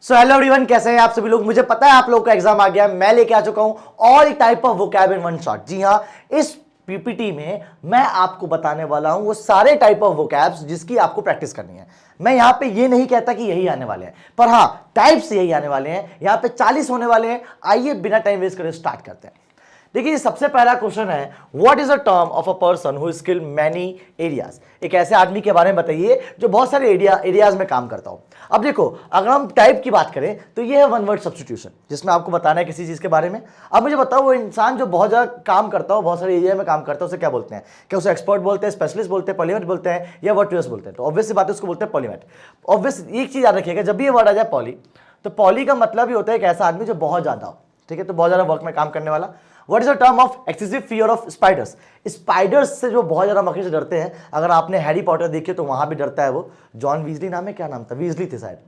So hello everyone, कैसे हैं आप सभी लोग। मुझे पता है आप लोगों का एग्जाम आ गया, मैं लेके आ चुका हूं all type of vocab in one shot. जी हां, इस पीपीटी में मैं आपको बताने वाला हूं वो सारे टाइप ऑफ वोकैब्स जिसकी आपको प्रैक्टिस करनी है। मैं यहां पे ये नहीं कहता कि यही आने वाले हैं, पर हां टाइप्स यही आने वाले हैं। यहां पे 40 होने वाले हैं। आइए बिना टाइम वेस्ट करे स्टार्ट करते हैं। देखिए सबसे पहला क्वेश्चन है, what is a term of a person who skill many areas. एक ऐसे आदमी के बारे में बताइए जो बहुत सारे एरियाज में काम करता हो। अब देखो, अगर हम टाइप की बात करें तो ये है वन वर्ड सब्स्टिट्यूशन, जिसमें आपको बताना है किसी चीज के बारे में। अब मुझे बताओ, वो इंसान जो बहुत ज्यादा काम करता हो, बहुत सारे एरिया में काम करता है, उसे क्या बोलते हैं? क्या उसे एक्सपर्ट बोलते हैं, स्पेशलिस्ट बोलते हैं, पॉलीमैथ बोलते हैं, या वर्ड बोलते हैं? तो ऑब्वियस सी बात है, उसको बोलते हैं पॉलीमैथ। ऑब्वियस एक चीज याद रखिएगा, जब भी ये वर्ड आ जाए पॉली, तो पॉली का मतलब ही होता है एक ऐसा आदमी जो बहुत ज्यादा हो, ठीक है, तो बहुत ज्यादा वर्क में काम करने वाला। What is the term of excessive fear of spiders? Spiders से जो बहुत ज्यादा मक्खी से डरते हैं, अगर आपने हैरी पॉटर देखी तो वहां भी डरता है वो। जॉन वीजली नाम है, क्या नाम था, वीजली थे शायद,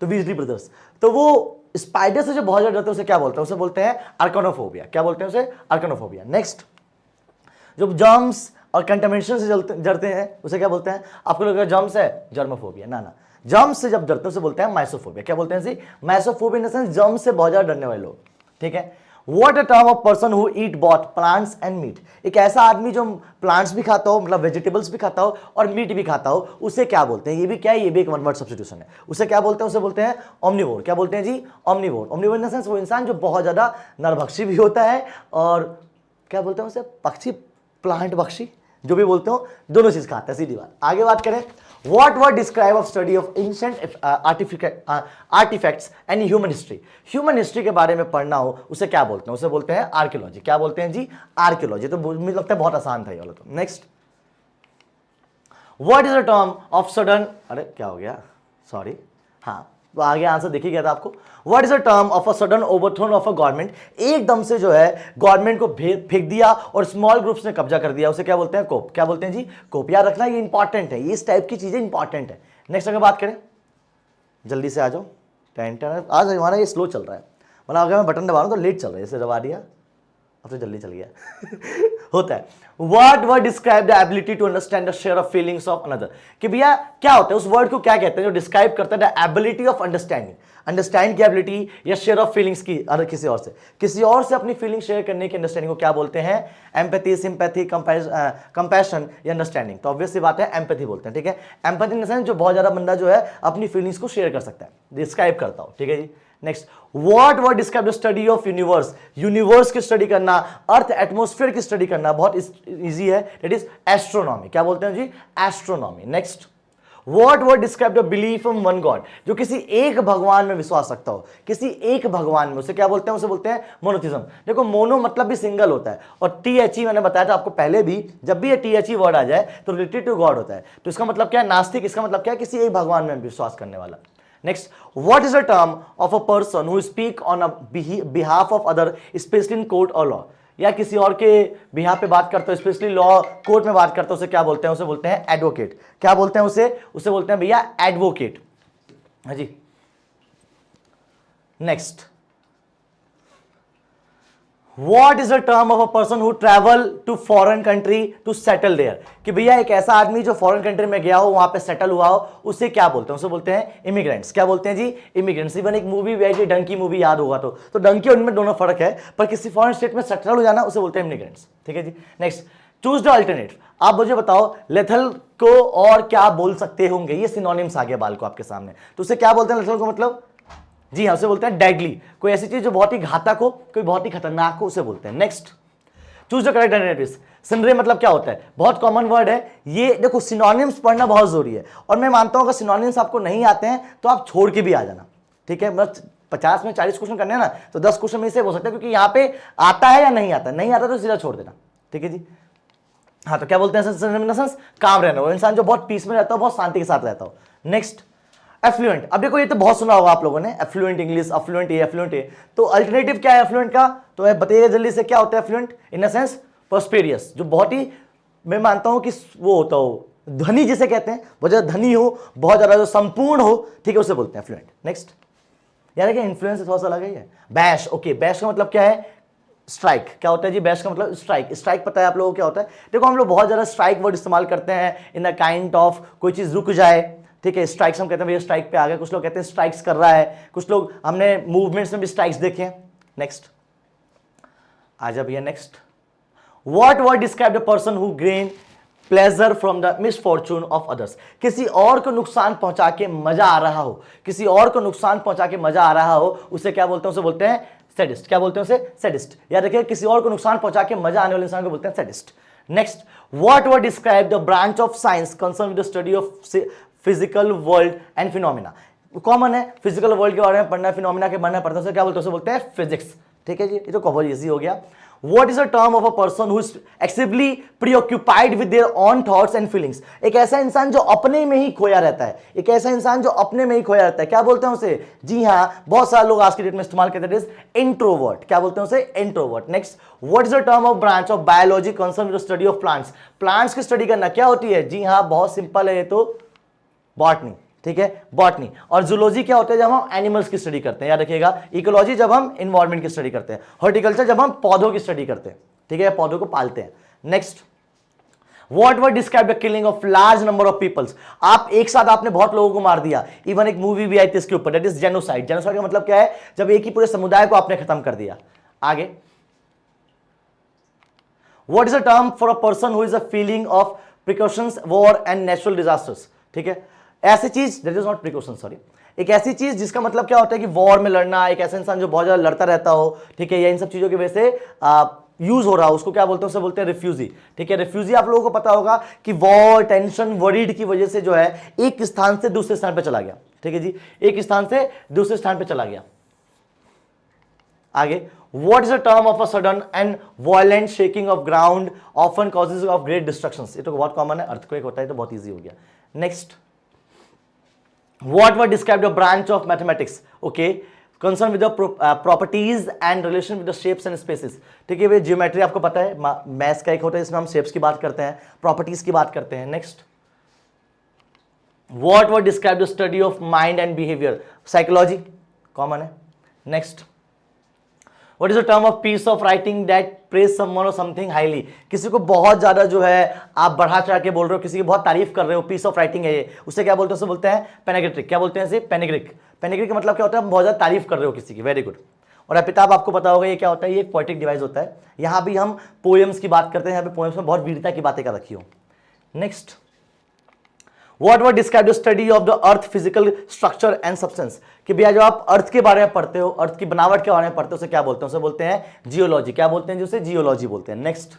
तो वीजली ब्रदर्स। तो वो स्पाइडर से जो बहुत ज्यादा डरते हैं उसे क्या बोलते हैं? उसे बोलते हैं अर्कनोफोबिया। क्या बोलते हैं उसे? अर्कनोफोबिया। नेक्स्ट, जो जर्म्स और कंटामिनेशन से डरते हैं उसे क्या बोलते हैं? आपको लगेगा जर्म्स है, जर्मोफोबिया। ना, जर्म्स से जब डरते हैं उसे बोलते हैं माइसोफोबिया। क्या बोलते हैं जी? माइसोफोबिया इन द सेंस जर्म्स से बहुत ज्यादा डरने वाले लोग, ठीक है। What a term of person who eat both plants and meat? एक ऐसा आदमी जो प्लांट्स भी खाता हो, मतलब वेजिटेबल्स भी खाता हो और मीट भी खाता हो, उसे क्या बोलते हैं? ये भी क्या है? ये भी एक वन वर्ड सब्स्टिट्यूशन है। उसे क्या बोलते हैं? उसे बोलते हैं ओमनिवोर। क्या बोलते हैं जी? Omnivore. Omnivore in the sense वो इंसान जो बहुत ज्यादा नरभक्षी भी होता है, और क्या बोलते हैं उसे? पक्षी, प्लांट पक्षी, जो भी बोलते हो, दोनों चीज खाता है। सीधी बात। आगे बात करें, What were describe of study of ancient artifacts and human history? Human history के बारे में पढ़ना हो उसे क्या बोलते हैं? उसे बोलते हैं आर्कियोलॉजी। क्या बोलते हैं जी? आर्कियोलॉजी। तो मुझे लगता है बहुत आसान था ये वाला। तो next, what is a term of sudden, अरे क्या हो गया, सॉरी, हाँ, तो आगे आंसर दिख ही गया था आपको। What is a term of a sudden overthrown of a government? एकदम से जो है गवर्नमेंट को फेंक दिया और स्मॉल ग्रुप्स ने कब्जा कर दिया, उसे क्या बोलते हैं? कोप। क्या बोलते हैं जी? कोप। याद रखना, ये इंपॉर्टेंट है, ये इस टाइप की चीजें इंपॉर्टेंट है। नेक्स्ट अगर बात करें, जल्दी से आ जाओ, टेंशन आज हमारा ये स्लो चल रहा है, मतलब अगर मैं बटन दबा रहा हूं तो लेट चल रहा है, जैसे दबा दिया अब तो जल्दी चल गया होता है। Word word describe the ability to understand the share of feelings of another. कि भैया क्या होता है, उस वर्ड को क्या कहते हैं जो डिस्क्राइब करता है the ability of understanding, understand की एबिलिटी या शेयर ऑफ फीलिंग्स की, किसी और से अपनी फीलिंग शेयर करने की अंडरस्टैंडिंग को क्या बोलते हैं? एम्पैथी, सिंपैथी, कंपैशन या अंडरस्टैंडिंग। तो ऑब्वियस सी बात है एम्पैथी बोलते हैं, ठीक है। एम्पैथी इन द सेंस जो बहुत ज्यादा बंदा जो है अपनी फीलिंग्स को शेयर कर सकता है, डिस्क्राइब करता हो, ठीक है जी। Next, what word describe the study of universe? Universe की स्टडी करना, अर्थ एटमॉस्फेयर की स्टडी करना बहुत इजी है, दैट इज एस्ट्रोनॉमी। क्या बोलते हैं जी? Astronomy. Next, what word describe the belief in one God? जो किसी एक भगवान में विश्वास रखता हो, किसी एक भगवान में, उसे क्या बोलते हैं? उसे बोलते हैं मोनोथिज्म। देखो मोनो मतलब भी सिंगल होता है, और THE मैंने बताया था आपको पहले भी, जब भी ये THE वर्ड आ जाए तो रिलेटेड टू गॉड होता है। तो इसका मतलब क्या है? नास्तिक। इसका मतलब क्या है? किसी एक भगवान में विश्वास करने वाला। Next, what is the term of a person who speak on a behalf of other, especially in court or law? या किसी और के बिहाफ पे बात करते हो, स्पेशली लॉ कोर्ट में बात करते हो, उसे क्या बोलते हैं? उसे बोलते हैं एडवोकेट। क्या बोलते हैं उसे? उसे बोलते हैं भैया एडवोकेट। हाँ जी। Next, What is the term of a person who travel to foreign country to settle there? कि भैया एक ऐसा आदमी जो फॉरेन कंट्री में गया हो, वहां पे सेटल हुआ हो, उसे क्या बोलते हैं? उसे बोलते हैं इमिग्रेंट्स। क्या बोलते हैं जी? इमिग्रेंट्स। इवन एक मूवी भी है, डंकी मूवी, याद होगा तो डंकी और इनमें दोनों फर्क है, पर किसी फॉरेन स्टेट में सेटल हो जाना उसे बोलते हैं इमिग्रेंट्स, ठीक है जी। Next, choose the alternate. आप मुझे बताओ लेथल को और क्या बोल सकते होंगे? ये सिनोनिम्स आ गए बाल को आपके सामने, तो उसे क्या बोलते हैं लेथल को? मतलब जी हाँ, उसे बोलते हैं डेडली। कोई ऐसी चीज जो बहुत ही घातक हो, कोई बहुत ही खतरनाक हो, उसे बोलते हैं। Next, choose the correct alternatives. सिनरे मतलब क्या होता है? बहुत कॉमन वर्ड है ये। देखो सिनोनिम्स पढ़ना बहुत जरूरी है, और मैं मानता हूं अगर सिनोनिम्स आपको नहीं आते हैं तो आप छोड़ के भी आ जाना, ठीक है। बस 50 में 40 क्वेश्चन करने हैं ना, तो 10 क्वेश्चन में से हो सकता है, क्योंकि यहाँ पे आता है या नहीं आता, नहीं आता तो सीधा छोड़ देना, ठीक है जी। हाँ, तो क्या बोलते हैं? काम रहना, वो इंसान जो बहुत पीस में रहता हो, बहुत शांति के साथ रहता हो। Next, affluent. अब देखो ये तो बहुत सुना होगा आप लोगों ने, एफ्लुएंट इंग्लिश, एफ्लुएंट ए। तो अल्टरनेटिव क्या है एफ्लुएंट का? तो बताइए जल्दी से, क्या होता है affluent? In the sense prosperous, जो बहुत ही, मैं मानता हूं कि वो होता हो धनी, जिसे कहते हैं बहुत ज्यादा धनी हो, बहुत ज्यादा जो संपूर्ण हो, ठीक है, उसे बोलते हैं एफ्लुएंट। नेक्स्ट, यार क्या इन्फ्लुएंस थोड़ा सा अलग है। बैश, ओके, बैश का मतलब क्या है? स्ट्राइक। क्या होता है जी? बैश का मतलब स्ट्राइक। स्ट्राइक पता है आप लोगों को क्या होता है? देखो हम लोग बहुत ज्यादा स्ट्राइक वर्ड इस्तेमाल करते हैं इन द काइंड ऑफ, कोई चीज रुक जाए, ठीक है, स्ट्राइक्स हम कहते हैं भैया स्ट्राइक पे आ गया, कुछ लोग कहते हैं स्ट्राइक्स कर रहा है, कुछ लोग हमने मूवमेंट्स में भी स्ट्राइक्स देखे हैं। नेक्स्ट आ जा भैया next. What word describe the person who gain pleasure from the misfortune of others. किसी और को नुकसान पहुंचा के मजा आ रहा हो, किसी और को नुकसान पहुंचा के मजा आ रहा हो, उसे क्या बोलते हैं? उसे बोलते हैं सैडिस्ट। क्या बोलते हैं उसे? सैडिस्ट। याद रखिए, किसी और को नुकसान पहुंचा के मजा आने वाले इंसान को बोलते हैं sadist. Next, what word describe the branch of science concern with the study of physical world and phenomena. Common है, फिजिकल वर्ल्ड के बारे में पढ़ना, फिनोमिना के बारे में पढ़ना, उसे क्या बोलते हैं? उसे बोलते हैं फिजिक्स। ठीक है जी, ये तो बहुत इजी हो गया। What is a term of a person who is excessively preoccupied with their own thoughts and feelings? एक ऐसा इंसान जो अपने में ही खोया रहता है, एक ऐसा इंसान जो अपने में ही खोया रहता है, क्या बोलते हैं उसे? जी हाँ, बहुत सारे लोग आज की डेट में इस्तेमाल करते हैं इंट्रोवर्ट। क्या बोलते हैं उसे? Introvert. Next, what is the term of branch of biology concern with the study of plants. Plants की स्टडी करना क्या होती है? जी हाँ, बहुत सिंपल है, ये तो बॉटनी। ठीक है, बॉटनी। और जूलॉजी क्या होता है? जब हम एनिमल्स की स्टडी करते हैं, याद रखिएगा। इकोलॉजी जब हम इन्वायरमेंट की स्टडी करते हैं। हॉर्टिकल्चर जब हम पौधों की स्टडी करते हैं, ठीक है, पौधों को पालते हैं। Next, what word describe the killing of large number of peoples. आप एक साथ आपने बहुत लोगों को मार दिया। इवन एक मूवी भी आई थी इसके ऊपर, दैट इज जेनोसाइड। जेनोसाइड का मतलब क्या है? जब एक ही पूरे समुदाय को आपने खत्म कर दिया। आगे, what is a term for a person who is a feeling of precautions, war and natural disasters. ठीक है, ऐसी चीज, that is not precaution, sorry, एक ऐसी चीज जिसका मतलब क्या होता है कि वॉर में लड़ना, एक ऐसा इंसान जो बहुत ज्यादा लड़ता रहता हो, ठीक है, या इन सब चीजों की वजह से यूज हो रहा हो, उसको क्या बोलते हैं? उसे बोलते हैं रिफ्यूजी। ठीक है, रिफ्यूजी आप लोगों को पता होगा कि वॉर, टेंशन, वरीड की वजह से जो है एक स्थान से दूसरे स्थान पर चला गया। ठीक है जी, एक स्थान से दूसरे स्थान पर चला गया। आगे, what is the term of a sudden and violent shaking of ground often causes of great destructions। ये तो बहुत कॉमन है, earthquake होता है, तो बहुत इजी हो गया। Next, what were described a branch of mathematics, okay, concerned with the properties and relation with the shapes and spaces। ठीक है भाई, ज्योमेट्री आपको पता है, मैथ्स का एक होता है, इसमें हम शेप्स की बात करते हैं, प्रॉपर्टीज की बात करते हैं। Next, what were described the study of mind and behavior, psychology, common है। Next, What is the term of piece of writing that praise someone or something highly। किसी को बहुत ज्यादा जो है आप बढ़ा चढ़ा के बोल रहे हो, किसी की बहुत तारीफ कर रहे हो, पीस ऑफ राइटिंग है ये, उसे क्या बोलते हैं? उसे बोलते हैं पेनेग्रिक। क्या बोलते हैं इसे? पेनेग्रिक। पेनेग्रिक का मतलब क्या होता है? हम बहुत ज्यादा तारीफ कर रहे हो किसी की। Very good. और एपिताफ आपको पता होगा ये क्या होता है? ये एक पोएटिक डिवाइस होता है। यहाँ भी हम पोएम्स की बात करते हैं, यहाँ पे पोएम्स में बहुत वीरता की बातें कर रखी हो। Next, What word describe the study of the earth physical structure and substance। कि भैया जो आप अर्थ के बारे में पढ़ते हो, अर्थ की बनावट के बारे में पढ़ते हो, उसे क्या बोलते हैं? उसे बोलते हैं जियोलॉजी। क्या बोलते हैं? जिसे जियोलॉजी बोलते हैं। Next,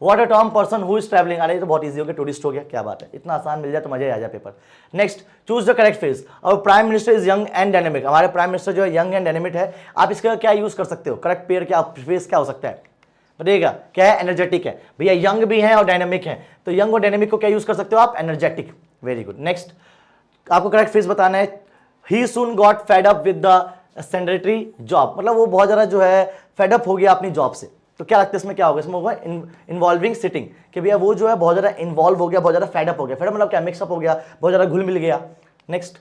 what a term person who is travelling. अरे ये तो बहुत इजी हो गया, टूरिस्ट हो गया। क्या बात है, इतना आसान मिल जाए तो मजा आ जाए paper. Next, choose the correct phrase. और prime minister is young and dynamic. हमारे प्राइम मिनिस्टर जो है यंग एंड डायनेमिक है। आप इसका क्या यूज कर सकते हो? करेक्ट पेयर क्या फेज क्या हो सकता है? बताइएगा। क्या है? एनर्जेटिक है भैया, यंग भी है और डायनेमिक है, तो यंग और डायनेमिक को क्या यूज कर सकते हो आप? एनर्जेटिक। Very good. नेक्स्ट, आपको करेक्ट फेज बताना है। He soon got fed up with the sedentary job. मतलब वो बहुत ज्यादा जो है फेड अप हो गया अपनी जॉब से। तो क्या लगता है इसमें क्या होगा? इसमें होगा इन्वॉल्विंग सिटिंग, कि भैया वो जो है बहुत ज्यादा इन्वॉल्व हो गया, बहुत ज्यादा फेड अप हो गया। फेड अप मतलब क्या? मिक्सअप हो गया, बहुत ज्यादा घुल मिल गया। Next,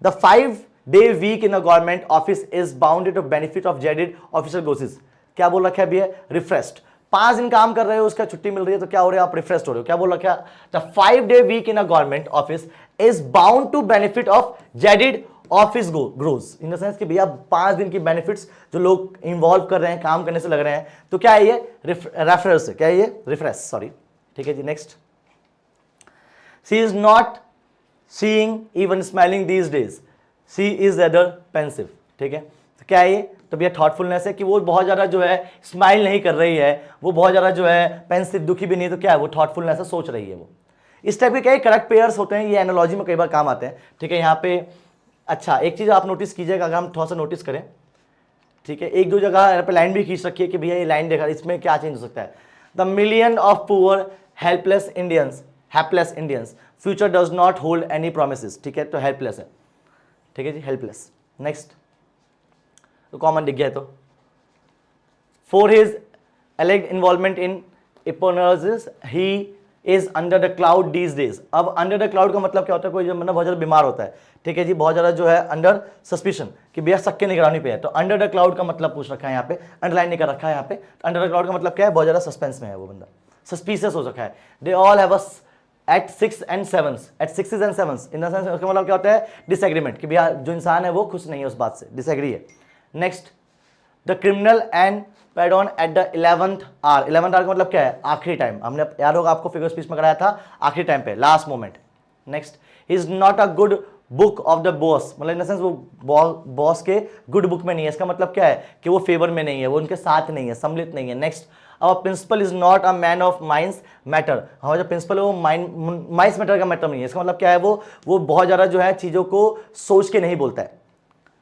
the 5-day week in a government office is bounded to benefit of jaded official goes. क्या बोल रखा है भैया? रिफ्रेश्ड। 5 दिन काम कर रहे हो, उसका छुट्टी मिल रही है, तो क्या हो रहे हो आप? रिफ्रेश्ड हो रहे हो। क्या बोल रखा है? The 5-day week in a government office is bound to benefit of jaded office grows. In the sense कि भैया 5 दिन की बेनिफिट्स जो लोग इन्वॉल्व कर रहे हैं, काम करने से लग रहे हैं, तो क्या है ये? रेफरेंस है। क्या है ये? Refresh, sorry. ठीक है जी। Next, she is not seeing even smiling these days, she is other pensive. ठीक है, तो क्या है ये? तो भैया थॉटफुलनेस है कि वो बहुत ज्यादा जो है स्माइल नहीं कर रही है, वो बहुत ज्यादा जो है पेंसिव, दुखी भी नहीं, तो क्या है? वो थॉटफुलनेस है, सोच रही है वो। इस टाइप के क्या करेक्ट पेयर्स होते हैं, ये एनालॉजी में कई बार काम आते हैं। ठीक है, यहाँ पे अच्छा एक चीज आप नोटिस कीजिएगा, अगर हम थोड़ा सा नोटिस करें, ठीक है, एक दो जगह यहाँ पे लाइन भी खींच रखी है कि भैया ये लाइन देखा, इसमें क्या चेंज हो सकता है? The million of poor helpless Indians future does not hold any promises. ठीक है, तो हेल्पलेस है। ठीक है जी, हेल्पलेस। नेक्स्ट, तो कॉमन दिख गया है। तो for his alleged involvement in एपोनोसिस he is under the cloud these days. अब अंडर द क्लाउड का मतलब क्या होता है? कोई जो मतलब बहुत ज्यादा बीमार होता है, ठीक है जी, बहुत ज्यादा जो है अंडर सस्पिशन, कि भैया सबके निगरानी पे है। तो अंडर द क्लाउड का मतलब पूछ रखा है यहाँ पे, अंडरलाइन नहीं कर रखा है यहाँ पे। अंडर द क्लाउड का मतलब क्या है? बहुत ज्यादा सस्पेंस में है वो बंदा, सस्पिशियस हो रखा है। They all have a eight 6 and 7 eight 6 and 7 in the sense, उसका मतलब क्या होता है, डिसएग्रीमेंट, कि भैया जो इंसान है वो खुश नहीं है उस बात से, डिसएग्री है। Next, the criminal and pardoned at the 11th hour. 11th hour का मतलब क्या है, आखिरी टाइम। हमने याद होगा आपको फिगर स्पीच में कराया था, आखिरी टाइम पे, last moment. Next, he is not a good book of the boss, मतलब इन द सेंस वो बॉस के गुड बुक में नहीं है। इसका मतलब क्या है कि वो फेवर में नहीं है, वो उनके साथ नहीं है, सम्मिलित नहीं है। Next, our principal is not a man of mines matter. हमारा जो प्रिंसिपल है वो माइंस मैटर का मैटर नहीं है। इसका मतलब क्या है, वो बहुत ज्यादा जो है चीजों को सोच के नहीं बोलता है।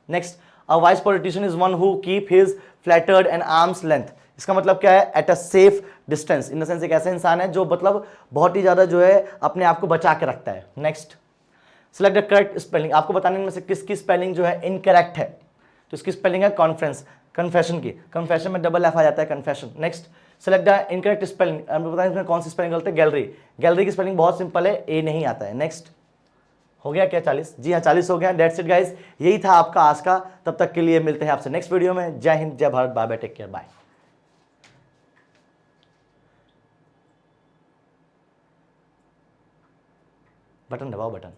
Next, a vice politician is one who keep his flattered and arms length. इसका मतलब क्या है, at a safe distance, in the sense एक ऐसा इंसान है जो मतलब बहुत ही ज्यादा जो है अपने आप को बचा के रखता है। Next, select the correct spelling. आपको बताने में से किसकी स्पेलिंग जो है इनकरेक्ट है, तो इसकी स्पेलिंग है कॉन्फ्रेंस, कन्फेशन की, कन्फेशन में डबल एफ आ जाता है, confession. Next, select the incorrect spelling. आपको बताएं इसमें कौन सी स्पेलिंग गलत है, गैलरी। गैलरी की स्पेलिंग बहुत सिंपल है, ए नहीं आता है। नेक्स्ट, हो गया क्या 40? जी हाँ 40 हो गया। डेट्स इट गाइस, यही था आपका आज का। तब तक के लिए मिलते हैं आपसे नेक्स्ट वीडियो में। जय हिंद, जय Bharat, bye bye, take care, bye. Button दबाओ, बटन।